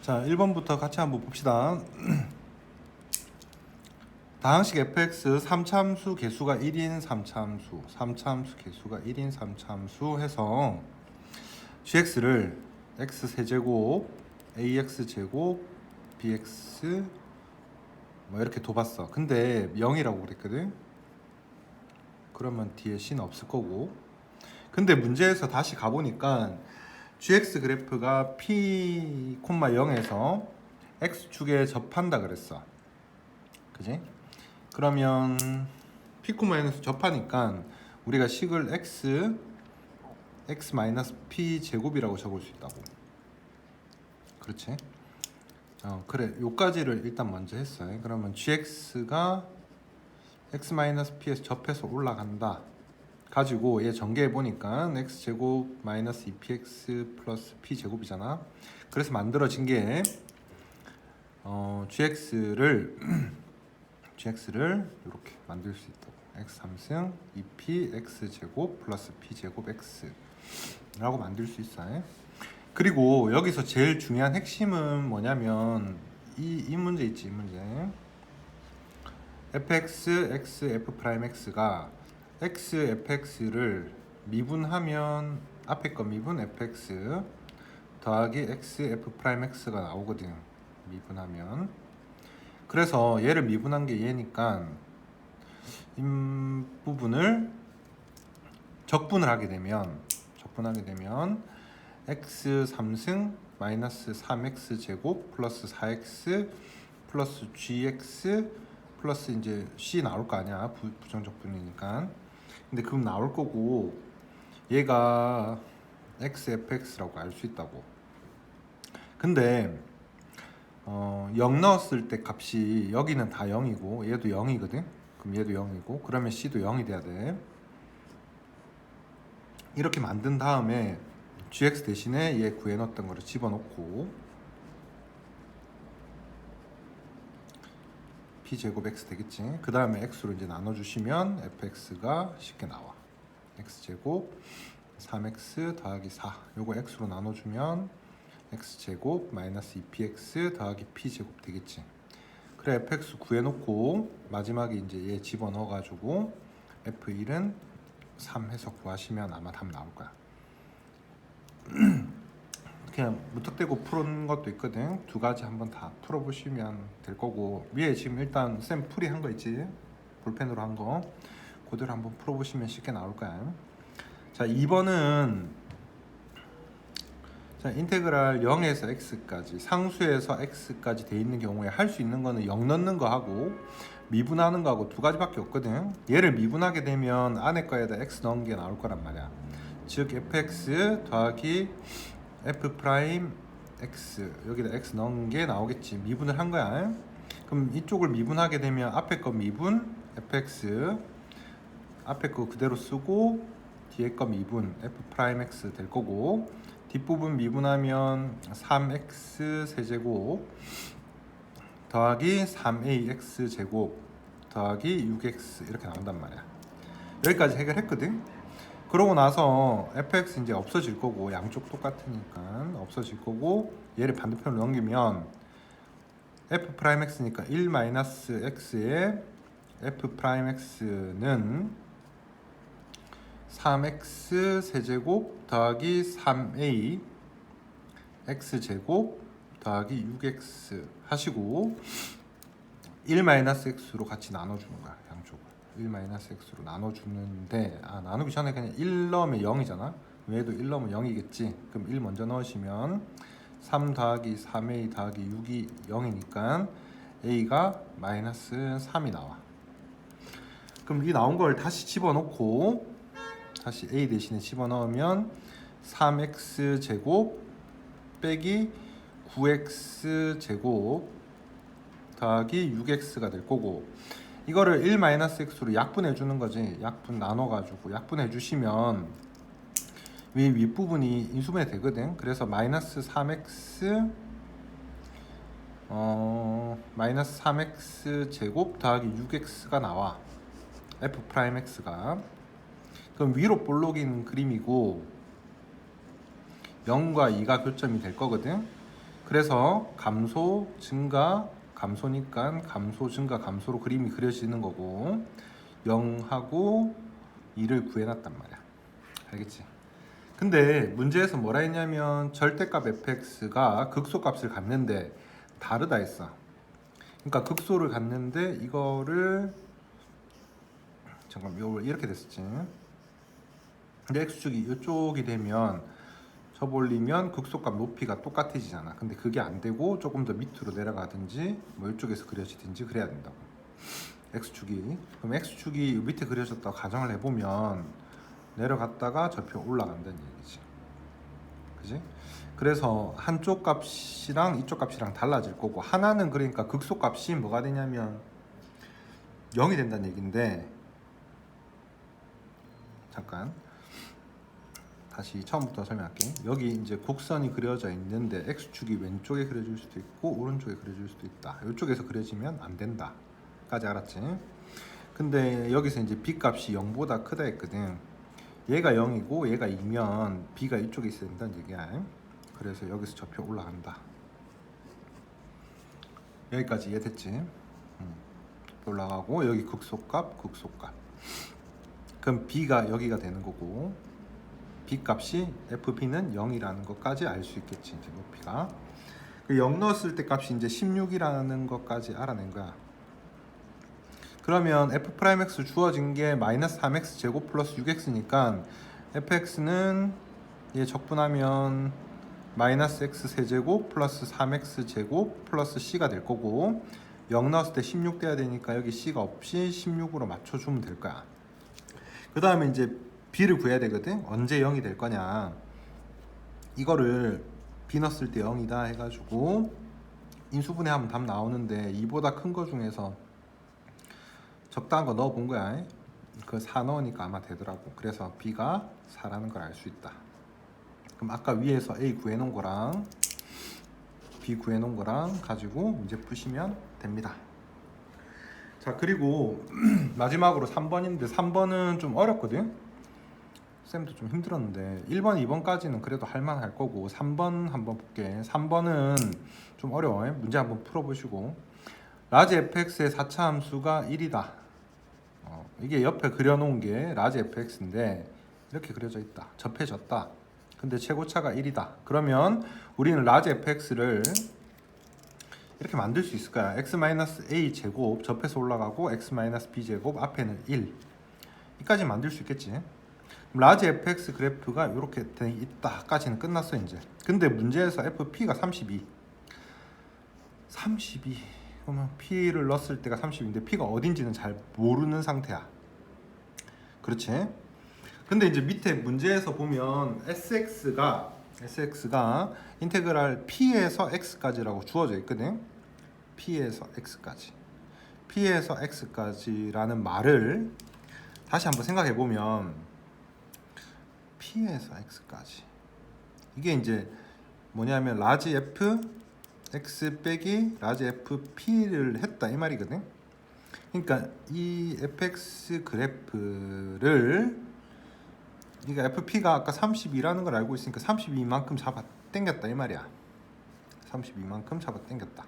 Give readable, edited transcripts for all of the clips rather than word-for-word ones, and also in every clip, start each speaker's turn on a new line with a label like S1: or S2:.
S1: 자, 1번부터 같이 한번 봅시다. 다항식 fx 3참수 개수가 1인 3참수 개수가 1인 3참수 해서 gx를 x세제곱 ax제곱 bx 뭐 이렇게 둬봤어. 근데 0이라고 그랬거든. 그러면 뒤에 c는 없을 거고. 근데 문제에서 다시 가보니까 gx 그래프가 p, 0에서 x축에 접한다 그랬어. 그지? 그러면 p,0에서 접하니까 우리가 식을 x-p 제곱이라고 적을 수 있다고. 그렇지? 그래. 요까지를 일단 먼저 했어요. 그러면 gx가 x-p에서 접해서 올라간다 가지고 얘 전개해 보니까 x제곱 마이너스 2px 플러스 p제곱이잖아. 그래서 만들어진 게 gx를 이렇게 만들 수 있다고. x 3승 2p x제곱 플러스 p제곱 x 라고 만들 수 있어요. 그리고 여기서 제일 중요한 핵심은 뭐냐면 이 문제 있지. 이 문제 fx x f'x가 x fx를 미분하면 앞에 거 미분 fx 더하기 x f'x가 나오거든. 미분하면. 그래서 얘를 미분한 게 얘니까 이 부분을 적분을 하게 되면 x 3승 마이너스 3x 제곱 플러스 4x 플러스 gx 플러스 이제 c 나올 거 아니야. 부정적분이니까. 근데 그럼 나올 거고 얘가 x fx라고 알 수 있다고. 근데 0 넣었을 때 값이 여기는 다 0이고 얘도 0이거든. 그럼 얘도 0이고 그러면 c도 0이 돼야 돼. 이렇게 만든 다음에 gx 대신에 얘 구해 넣었던 거를 집어넣고 p제곱 x 되겠지. 그 다음에 x로 이제 나눠주시면 fx가 쉽게 나와. x제곱 3x 더하기 4 요거 x로 나눠주면 x제곱 마이너스 2px 더하기 p제곱 되겠지. 그래 fx 구해놓고 마지막에 이제 얘 집어넣어가지고 f1은 3 해서 구하시면 아마 답 나올 거야. 그냥 무턱대고 푸는 것도 있거든. 두 가지 한번 다 풀어보시면 될 거고 위에 지금 일단 쌤 풀이 한 거 있지. 볼펜으로 한 거 그대로 한번 풀어보시면 쉽게 나올 거야. 자 2번은 자, 인테그랄 0에서 x까지 상수에서 x까지 돼 있는 경우에 할 수 있는 거는 0 넣는 거 하고 미분하는 거 하고 두 가지밖에 없거든. 얘를 미분하게 되면 안에 거에다 x 넣은 게 나올 거란 말이야. 즉 fx 더하기 f 프라임 x 여기다 x 넣은 게 나오겠지. 미분을 한 거야. 그럼 이쪽을 미분하게 되면 앞에 거 미분 fx 앞에 거 그대로 쓰고 뒤에 거 미분 f 프라임 x 될 거고 뒷부분 미분하면 3x 세제곱 더하기 3ax 제곱 더하기 6x 이렇게 나온단 말이야. 여기까지 해결했거든. 그러고 나서 fx 이제 없어질 거고 양쪽 똑같으니까 없어질 거고 얘를 반대편으로 넘기면 f 프라임 x니까 1 마이너스 x에 f 프라임 x는 3x 세제곱 더하기 3a x제곱 더하기 6x 하시고 1-x로 같이 나눠주는 거야. 양쪽을 1-x로 나눠주는데 나누기 전에 그냥 1 넣으면 0이잖아. 얘도 1 넣으면 0이겠지. 그럼 1 먼저 넣으시면 3 더하기 3a 더하기 6이 0이니까 a가 마이너스 3이 나와. 그럼 이 나온 걸 다시 집어넣고 다시 a 대신에 집어넣으면 3x 제곱 빼기 9x 제곱 더하기 6x가 될 거고 이거를 1-x로 약분해 주는 거지. 약분 나눠가지고 약분해 주시면 윗부분이 인수분해 되거든. 그래서 마이너스 3x 마이너스 3x 제곱 더하기 6x가 나와. f 프라임 x가. 그럼 위로 볼록인 그림이고 0과 2가 교점이 될 거거든. 그래서 감소 증가 감소니까 감소 증가 감소로 그림이 그려지는 거고 0하고 2를 구해놨단 말이야. 알겠지? 근데 문제에서 뭐라 했냐면 절대값 fx가 극소값을 갖는데 다르다 했어. 그러니까 극소를 갖는데 이거를 잠깐 이렇게 됐었지. 근데 x축이 이쪽이 되면 접올리면 극소값 높이가 똑같아지잖아. 근데 그게 안 되고 조금 더 밑으로 내려가든지 뭐 이쪽에서 그려지든지 그래야 된다고. x축이 그럼 x축이 밑에 그려졌다고 가정을 해보면 내려갔다가 저표 올라간다는 얘기지. 그지? 그래서 한쪽 값이랑 이쪽 값이랑 달라질 거고 하나는 그러니까 극소값이 뭐가 되냐면 0이 된다는 얘기인데 잠깐 다시 처음부터 설명할게. 여기 이제 곡선이 그려져 있는데 x축이 왼쪽에 그려질 수도 있고 오른쪽에 그려질 수도 있다. 이쪽에서 그려지면 안 된다 까지 알았지? 근데 여기서 이제 b값이 0보다 크다 했거든. 얘가 0이고 얘가 2면 b가 이쪽에 있어야 된다는 얘기야. 그래서 여기서 저표 올라간다. 여기까지 이해됐지? 올라가고 여기 극소값 극소값. 그럼 b가 여기가 되는 거고 b 값이 fp는 0이라는 것까지 알 수 있겠지. 이제 높이가 0 넣었을 때 값이 이제 16이라는 것까지 알아낸 거야. 그러면 f'x 주어진 게 마이너스 3x 제곱 플러스 6x니까 fx는 얘 적분하면 마이너스 x 세제곱 플러스 3x 제곱 플러스 c가 될 거고 0 넣었을 때 16 돼야 되니까 여기 c가 없이 16으로 맞춰주면 될 거야. 그 다음에 이제 b를 구해야 되거든. 언제 0이 될 거냐. 이거를 b 넣었을 때 0이다 해가지고 인수분해하면 답 나오는데 2보다 큰 거 중에서 적당한 거 넣어 본 거야. 그 4 넣으니까 아마 되더라고. 그래서 b가 4라는 걸 알 수 있다. 그럼 아까 위에서 a 구해놓은 거랑 b 구해놓은 거랑 가지고 문제 푸시면 됩니다. 자, 그리고 마지막으로 3번인데 3번은 좀 어렵거든. 쌤도 좀 힘들었는데 1번, 2번까지는 그래도 할만할 거고 3번 한번 볼게. 3번은 좀 어려워요. 문제 한번 풀어보시고 라지 fx의 4차 함수가 1이다. 이게 옆에 그려놓은 게 라지 fx인데 이렇게 그려져 있다. 접해졌다. 근데 최고차가 1이다. 그러면 우리는 라지 fx를 이렇게 만들 수 있을 거야. x-a 제곱 접해서 올라가고 x-b 제곱 앞에는 1 이까지 만들 수 있겠지. 라지 fx 그래프가 이렇게 돼 있다까지는 끝났어 이제. 근데 문제에서 fp가 32 그러면 p를 넣었을 때가 30인데 p가 어딘지는 잘 모르는 상태야. 그렇지? 근데 이제 밑에 문제에서 보면 sx가 인테그랄 p에서 x까지라고 주어져 있거든. p에서 x까지라는 말을 다시 한번 생각해 보면 p에서 x까지 이게 이제 뭐냐면 라지 f x 빼기 라지 fp를 했다 이 말이거든. 그러니까 이 fx 그래프를 그러니까 fp가 아까 32라는 걸 알고 있으니까 32만큼 잡아 당겼다 이 말이야. 32만큼 잡아 당겼다.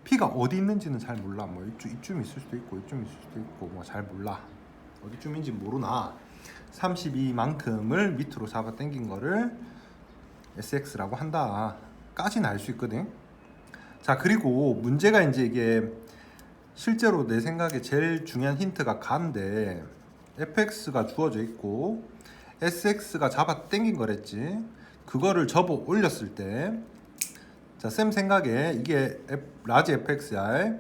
S1: p가 어디 있는지는 잘 몰라. 뭐 이쯤 있을 수도 있고 이쯤 있을 수도 있고 뭐 잘 몰라. 어디쯤인지 모르나 32만큼을 밑으로 잡아 당긴 거를 sx라고 한다 까지는 알 수 있거든. 자, 그리고 문제가 이제 이게 실제로 내 생각에 제일 중요한 힌트가 가인데 fx가 주어져 있고 sx가 잡아 당긴 거랬지. 그거를 접어 올렸을 때 자, 쌤 생각에 이게 라지 fx야.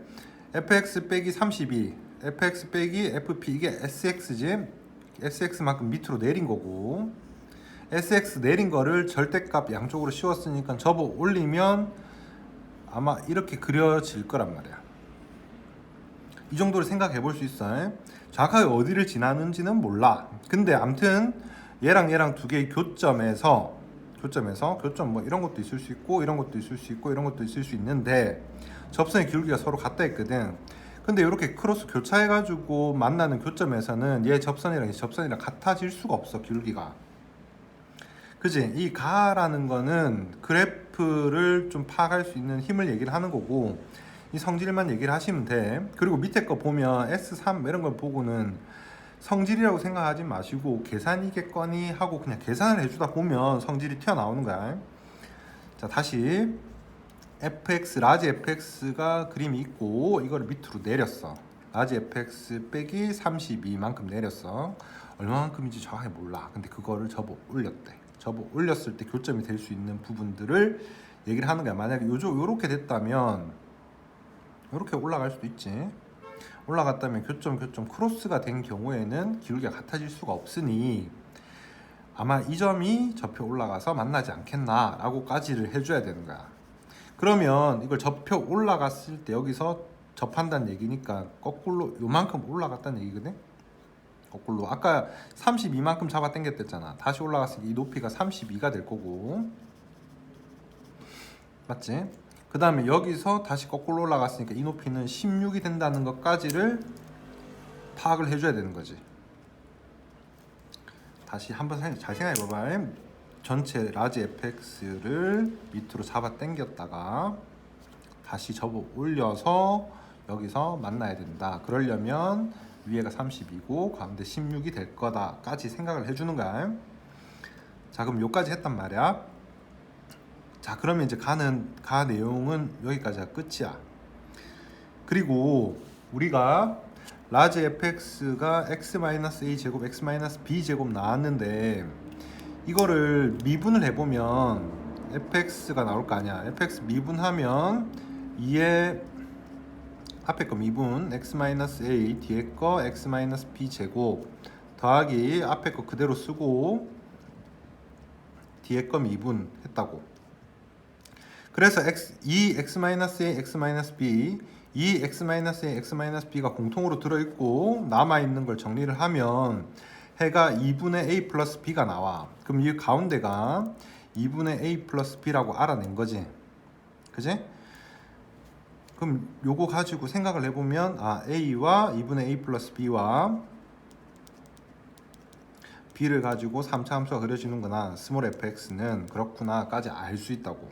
S1: fx 빼기 32 fx 빼기 fp 이게 sx지. sx만큼 밑으로 내린 거고 sx 내린 거를 절대값 양쪽으로 씌웠으니까 접어 올리면 아마 이렇게 그려질 거란 말이야. 이 정도로 생각해 볼 수 있어. 정확하게 어디를 지나는지는 몰라. 근데 암튼 얘랑 두 개의 교점 뭐 이런 것도 있을 수 있고 이런 것도 있을 수 있고 이런 것도 있을 수 있는데 접선의 기울기가 서로 같다 했거든. 근데 이렇게 크로스 교차해가지고 만나는 교점에서는 얘 접선이랑 같아질 수가 없어 기울기가. 그지? 이 가라는 거는 그래프를 좀 파악할 수 있는 힘을 얘기를 하는 거고, 이 성질만 얘기를 하시면 돼. 그리고 밑에 거 보면 S3 이런 걸 보고는 성질이라고 생각하지 마시고 계산이겠거니 하고 그냥 계산을 해주다 보면 성질이 튀어나오는 거야. 자, 다시 fx, 라지 fx가 그림이 있고 이거를 밑으로 내렸어. 라지 fx 빼기 32만큼 내렸어. 얼마만큼인지 정확히 몰라. 근데 그거를 접어 올렸대. 접어 올렸을 때 교점이 될 수 있는 부분들을 얘기를 하는 거야. 만약에 요렇게 됐다면 요렇게 올라갈 수도 있지. 올라갔다면 교점 크로스가 된 경우에는 기울기가 같아질 수가 없으니 아마 이 점이 접혀 올라가서 만나지 않겠나 라고까지를 해줘야 되는 거야. 그러면 이걸 접혀 올라갔을 때 여기서 접한다는 얘기니까 거꾸로 요만큼 올라갔다는 얘기거든. 거꾸로 아까 32만큼 잡아 당겼댔잖아. 다시 올라갔으니까 이 높이가 32가 될 거고, 맞지? 그 다음에 여기서 다시 거꾸로 올라갔으니까 이 높이는 16이 된다는 것까지를 파악을 해줘야 되는 거지. 다시 한번 잘 생각해 봐봐. 전체 라지 fx를 밑으로 잡아 당겼다가 다시 접어 올려서 여기서 만나야 된다. 그러려면 위에가 30이고 가운데 16이 될 거다까지 생각을 해주는 거야. 자, 그럼 여기까지 했단 말이야. 자, 그러면 이제 가 내용은 여기까지가 끝이야. 그리고 우리가 라지 fx가 x-a 제곱 x-b 제곱 나왔는데 이거를 미분을 해보면 fx가 나올 거 아니야. fx 미분하면 2의 앞에 거 미분 x-a 뒤에 거 x-b 제곱 더하기 앞에 거 그대로 쓰고 뒤에 거 미분 했다고. 그래서 이 x-a x-b 이 x-a x-b가 공통으로 들어있고 남아있는 걸 정리를 하면 해가 2분의 a 플러스 b가 나와. 그럼 이 가운데가 2분의 a 플러스 b라고 알아낸 거지. 그지? 그럼 요거 가지고 생각을 해보면 a와 2분의 a 플러스 b와 b를 가지고 3차 함수가 그려지는구나. 스몰 fx는 그렇구나 까지 알 수 있다고.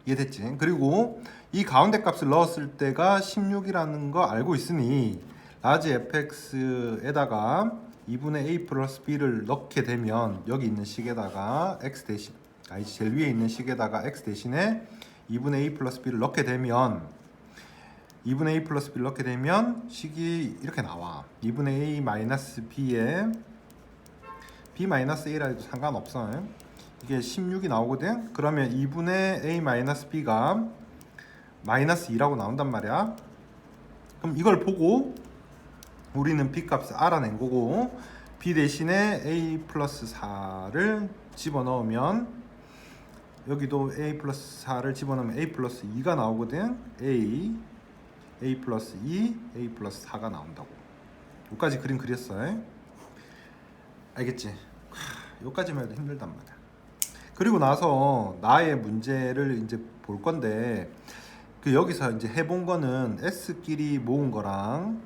S1: 이해됐지? 그리고 이 가운데 값을 넣었을 때가 16이라는 거 알고 있으니 라지 fx에다가 2분의 a 플러스 b를 넣게 되면 여기 있는 식에다가 x 대신 제일 위에 있는 식에다가 x 대신에 2분의 a 플러스 b를 넣게 되면 2분의 a 플러스 b를 넣게 되면 식이 이렇게 나와. 2분의 a 마이너스 b에 b 마이너스 a라 해도 상관없어. 이게 16이 나오거든. 그러면 2분의 a 마이너스 b가 마이너스 2라고 나온단 말이야. 그럼 이걸 보고 우리는 b 값을 알아낸 거고 b 대신에 a 플러스 4를 집어넣으면 여기도 a 플러스 4를 집어넣으면 a 플러스 2가 나오거든. a 플러스 2, a 플러스 4가 나온다고. 여기까지 그림 그렸어. 알겠지? 여기까지만 해도 힘들단 말이야. 그리고 나서 나의 문제를 이제 볼 건데 그 여기서 이제 해본 거는 S끼리 모은 거랑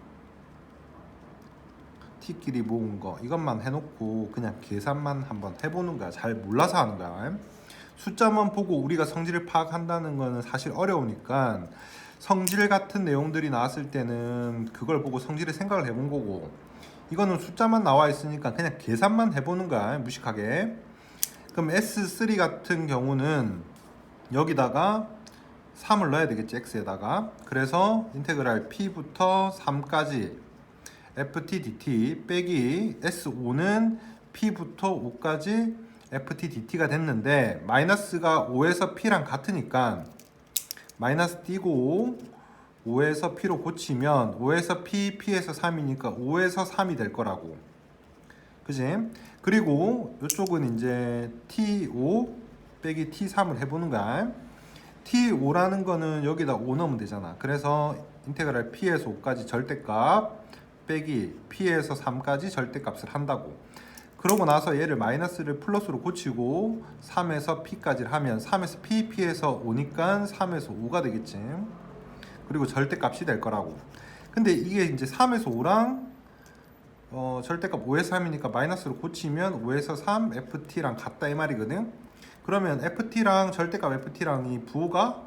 S1: T끼리 모은 거 이것만 해놓고 그냥 계산만 한번 해보는 거야. 잘 몰라서 하는 거야. 숫자만 보고 우리가 성질을 파악한다는 거는 사실 어려우니까 성질 같은 내용들이 나왔을 때는 그걸 보고 성질의 생각을 해본 거고 이거는 숫자만 나와 있으니까 그냥 계산만 해보는 거야. 무식하게. 그럼 S3 같은 경우는 여기다가 3을 넣어야 되겠지. x에다가. 그래서 인테그랄 p부터 3까지 ft dt 빼기 S5는 p부터 5까지 ft dt가 됐는데 마이너스가 5에서 p랑 같으니까 마이너스 띄고 5에서 p로 고치면 5에서 p, p에서 3이니까 5에서 3이 될 거라고. 그지? 그리고 이쪽은 이제 t5 빼기 t3을 해보는 거야. t5라는 거는 여기다 5 넣으면 되잖아. 그래서 인테그랄 p에서 5까지 절대값 빼기 p에서 3까지 절대값을 한다고. 그러고 나서 얘를 마이너스를 플러스로 고치고 3에서 p까지 하면 3에서 p, p에서 5니까 3에서 5가 되겠지. 그리고 절대값이 될 거라고. 근데 이게 이제 3에서 5랑 절대값 5에서 3이니까 마이너스로 고치면 5에서 3 ft랑 같다 이 말이거든. 그러면 ft랑 절대값 ft랑 이 부호가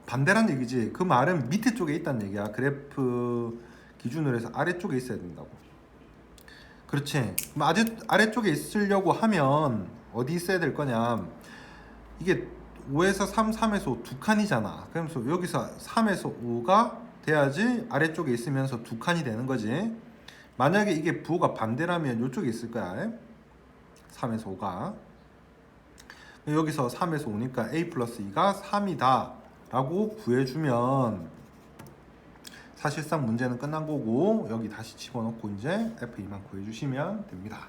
S1: 반대란 얘기지. 그 말은 밑에 쪽에 있다는 얘기야. 그래프 기준으로 해서 아래쪽에 있어야 된다고. 그렇지. 그럼 아래쪽에 있으려고 하면 어디 있어야 될 거냐. 이게 5에서 3, 3에서 5 두 칸이잖아. 그러면서 여기서 3에서 5가 돼야지 아래쪽에 있으면서 두 칸이 되는 거지. 만약에 이게 부호가 반대라면 이쪽에 있을 거야. 3에서 5가. 여기서 3에서 5니까 a 플러스 2가 3이다 라고 구해주면 사실상 문제는 끝난 거고, 여기 다시 집어넣고 이제 F2만 구해주시면 됩니다.